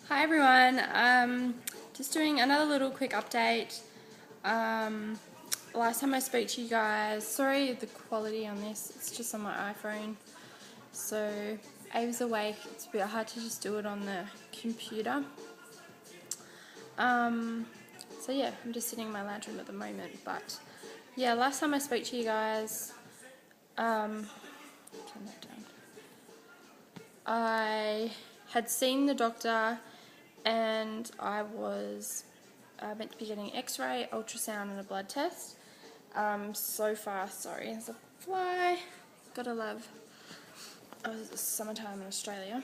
Hi everyone, just doing another little quick update. Last time I spoke to you guys, sorry the quality on this, it's just on my iPhone. So I was awake, it's a bit hard to just do it on the computer. So yeah, I'm just sitting in my lounge room at the moment, but yeah, last time I spoke to you guys, turn that down. I had seen the doctor and I was meant to be getting an x-ray, ultrasound and a blood test. So far, sorry, there's a fly. Gotta love it's summertime in Australia.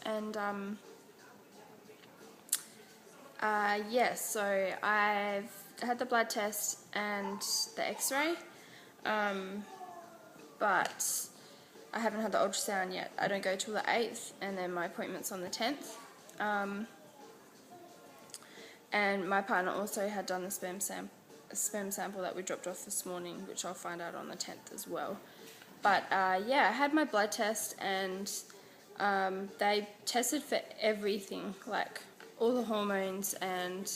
And yeah, so I've had the blood test and the x-ray, but I haven't had the ultrasound yet. I don't go till the 8th, and then my appointment's on the 10th. And my partner also had done the sperm sample that we dropped off this morning, which I'll find out on the 10th as well. But yeah, I had my blood test, and they tested for everything, like all the hormones and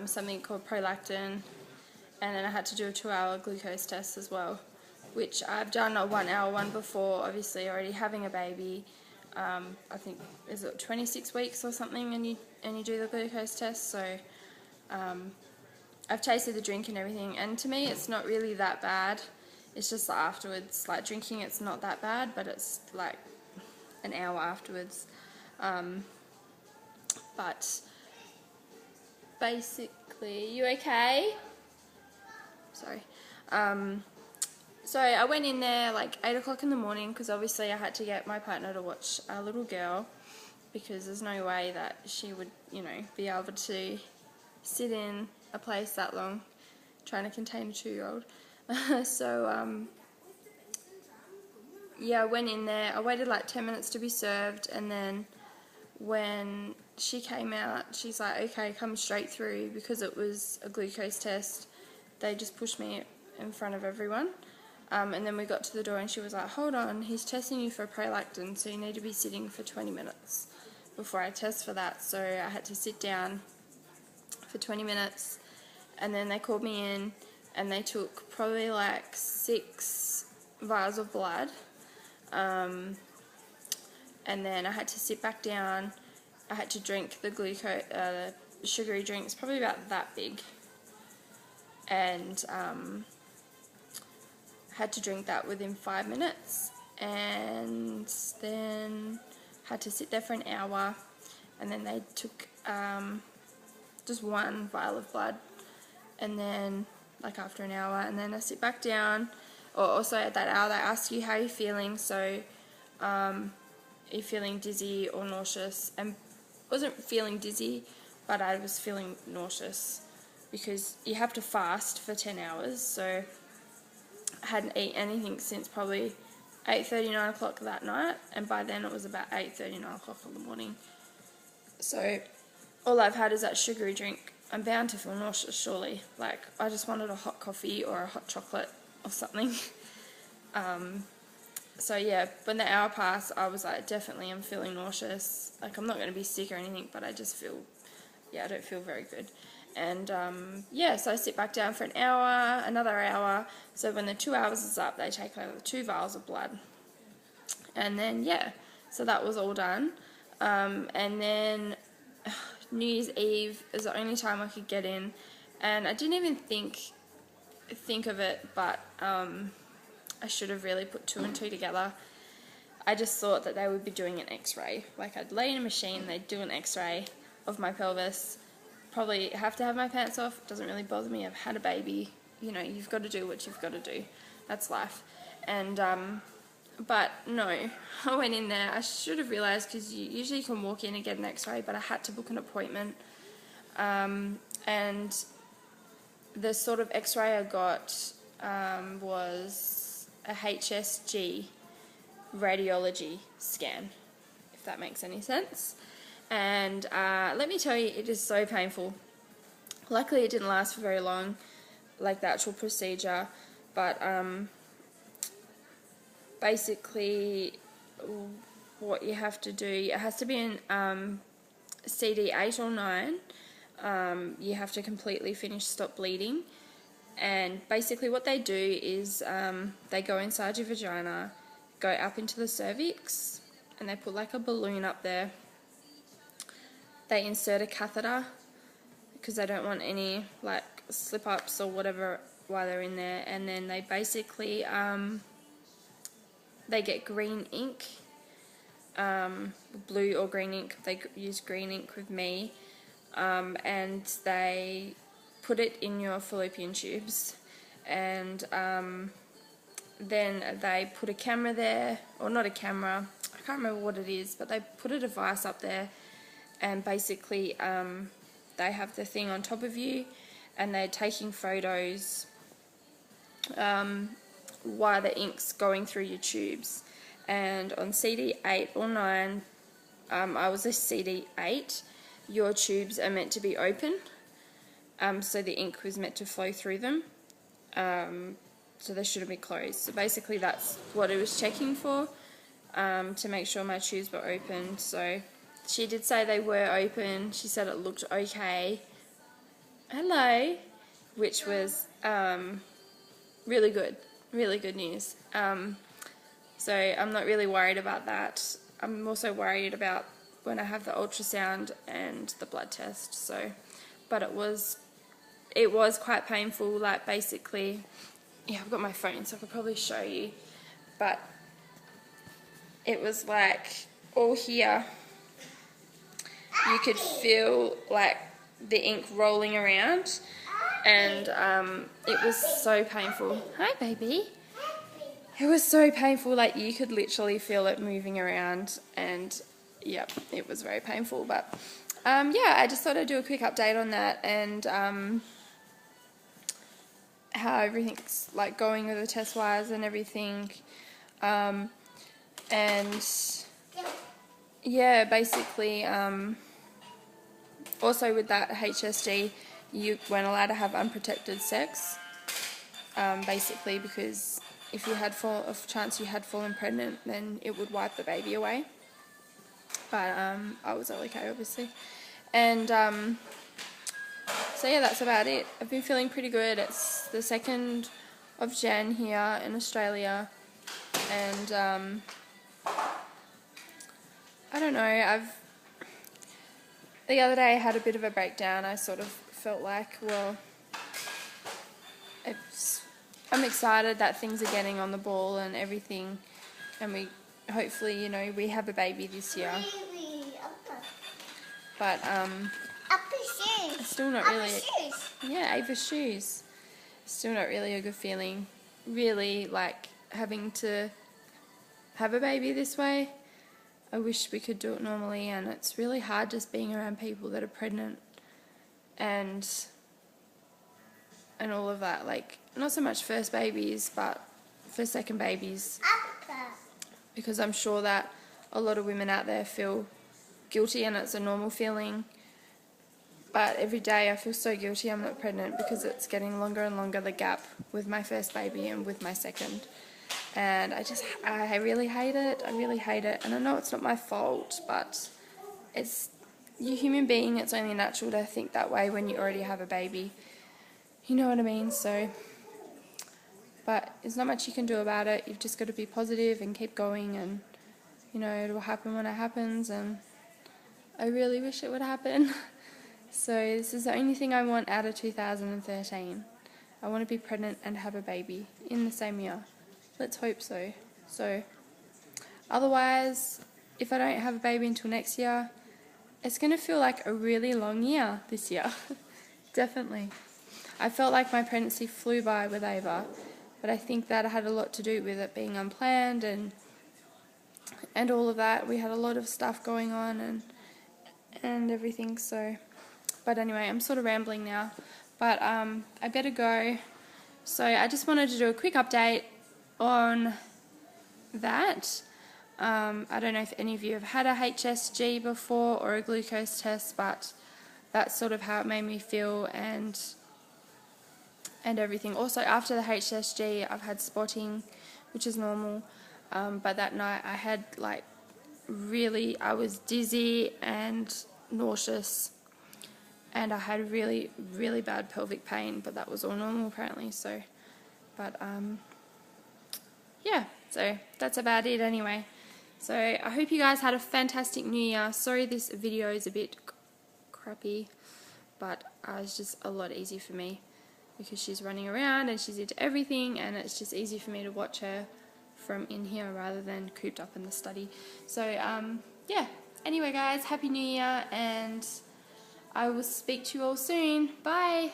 something called prolactin, and then I had to do a 2-hour glucose test as well, which I've done a 1-hour one before, obviously already having a baby. I think, is it 26 weeks or something, and you do the glucose test. So I've tasted the drink and everything, and to me it's not really that bad. It's just afterwards, like drinking it's not that bad, but it's like an hour afterwards. But basically, you okay? Sorry. So I went in there like 8 o'clock in the morning, because obviously I had to get my partner to watch our little girl, because there's no way that she would, be able to sit in a place that long trying to contain a 2-year-old. So yeah, I went in there. I waited like 10 minutes to be served, and then when she came out, she's like, okay, come straight through, because it was a glucose test. They just pushed me in front of everyone. And then we got to the door and she was like, hold on, he's testing you for prolactin, so you need to be sitting for 20 minutes before I test for that. So I had to sit down for 20 minutes, and then they called me in and they took probably like 6 vials of blood. And then I had to sit back down. I had to drink the glucose, sugary drinks, probably about that big. And had to drink that within 5 minutes, and then had to sit there for an hour, and then they took just 1 vial of blood, and then like after an hour, and then I sit back down. Or also at that hour they ask you how you're feeling, so are you feeling dizzy or nauseous? And I wasn't feeling dizzy, but I was feeling nauseous, because you have to fast for 10 hours, so I hadn't eaten anything since probably 8:30, 9 o'clock that night, and by then it was about 8:30, 9 o'clock in the morning. So all I've had is that sugary drink. I'm bound to feel nauseous, surely. Like, I just wanted a hot coffee or a hot chocolate or something. So yeah, when the hour passed, I was like, definitely I'm feeling nauseous. Like, I'm not going to be sick or anything, but I just feel, I don't feel very good. And yeah, so I sit back down for an hour, another hour. So when the 2 hours is up, they take over 2 vials of blood. And then, yeah, so that was all done. And then New Year's Eve is the only time I could get in. And I didn't even think of it, but I should have really put 2 and 2 together. I just thought that they would be doing an x-ray. Like, I'd lay in a machine, they'd do an x-ray of my pelvis. Probably have to have my pants off. It doesn't really bother me. I've had a baby. You've got to do what you've got to do. That's life. And but no, I went in there. I should have realised, because you usually can walk in and get an x-ray, but I had to book an appointment. And the sort of x-ray I got was a HSG radiology scan, if that makes any sense. And let me tell you, it is so painful. Luckily it didn't last for very long, like the actual procedure, but basically what you have to do, it has to be CD 8 or 9, you have to completely stop bleeding. And basically what they do is they go inside your vagina, go up into the cervix, and they put like a balloon up there. They insert a catheter because they don't want any like slip-ups or whatever while they're in there. And then they basically they get green ink, blue or green ink. They use green ink with me, and they put it in your fallopian tubes, and then they put a camera there, or not a camera, I can't remember what it is, but they put a device up there, and basically they have the thing on top of you, and they're taking photos while the ink's going through your tubes. And on CD 8 or 9, I was a CD 8, your tubes are meant to be open, so the ink was meant to flow through them, so they shouldn't be closed. So basically that's what it was checking for, to make sure my tubes were open. So she did say they were open. She said it looked okay. Hello. Which was really good news. So I'm not really worried about that. I'm also worried about when I have the ultrasound and the blood test. So, but it was quite painful. Like basically, yeah, I've got my phone, so I could probably show you. But it was like all here. You could feel like the ink rolling around, and it was so painful. Hi, baby. It was so painful, like you could literally feel it moving around, and yep, it was very painful. But yeah, I just thought I'd do a quick update on that, and how everything's like going with the test wires and everything, and yeah, basically also with that HSG, you weren't allowed to have unprotected sex, basically because if you had chance you had fallen pregnant, then it would wipe the baby away. But I was okay, obviously. And so yeah, that's about it. I've been feeling pretty good. It's the 2nd of Jan here in Australia, and I don't know, the other day I had a bit of a breakdown. I sort of felt like, well, I'm excited that things are getting on the ball and everything, and we hopefully, you know, we have a baby this year. But it's still not really, yeah, Ava's shoes. Still not really a good feeling, really, like having to have a baby this way. I wish we could do it normally, and it's really hard just being around people that are pregnant and all of that. Like, not so much first babies, but for second babies, because I'm sure that a lot of women out there feel guilty, and it's a normal feeling. But every day I feel so guilty I'm not pregnant, because it's getting longer and longer, the gap with my first baby and with my second. And I really hate it. I really hate it. And I know it's not my fault, but you're a human being. It's only natural to think that way when you already have a baby. You know what I mean? So, but there's not much you can do about it. You've just got to be positive and keep going, and, you know, it will happen when it happens, and I really wish it would happen. So this is the only thing I want out of 2013. I want to be pregnant and have a baby in the same year. Let's hope so. So, otherwise, if I don't have a baby until next year, it's going to feel like a really long year this year. Definitely. I felt like my pregnancy flew by with Ava, but I think that had a lot to do with it being unplanned and all of that. We had a lot of stuff going on and everything, so... But anyway, I'm sort of rambling now, but I better go. So I just wanted to do a quick update on that. I don't know if any of you have had a HSG before or a glucose test, but that's sort of how it made me feel, and everything. Also, after the HSG, I've had spotting, which is normal, but that night I had like I was dizzy and nauseous, and I had really, really bad pelvic pain, but that was all normal apparently. So, but yeah, so that's about it anyway. So I hope you guys had a fantastic New Year. Sorry this video is a bit crappy, but it's just a lot easier for me because she's running around and she's into everything, and it's just easy for me to watch her from in here rather than cooped up in the study. So yeah, anyway guys, Happy New Year, and I will speak to you all soon. Bye!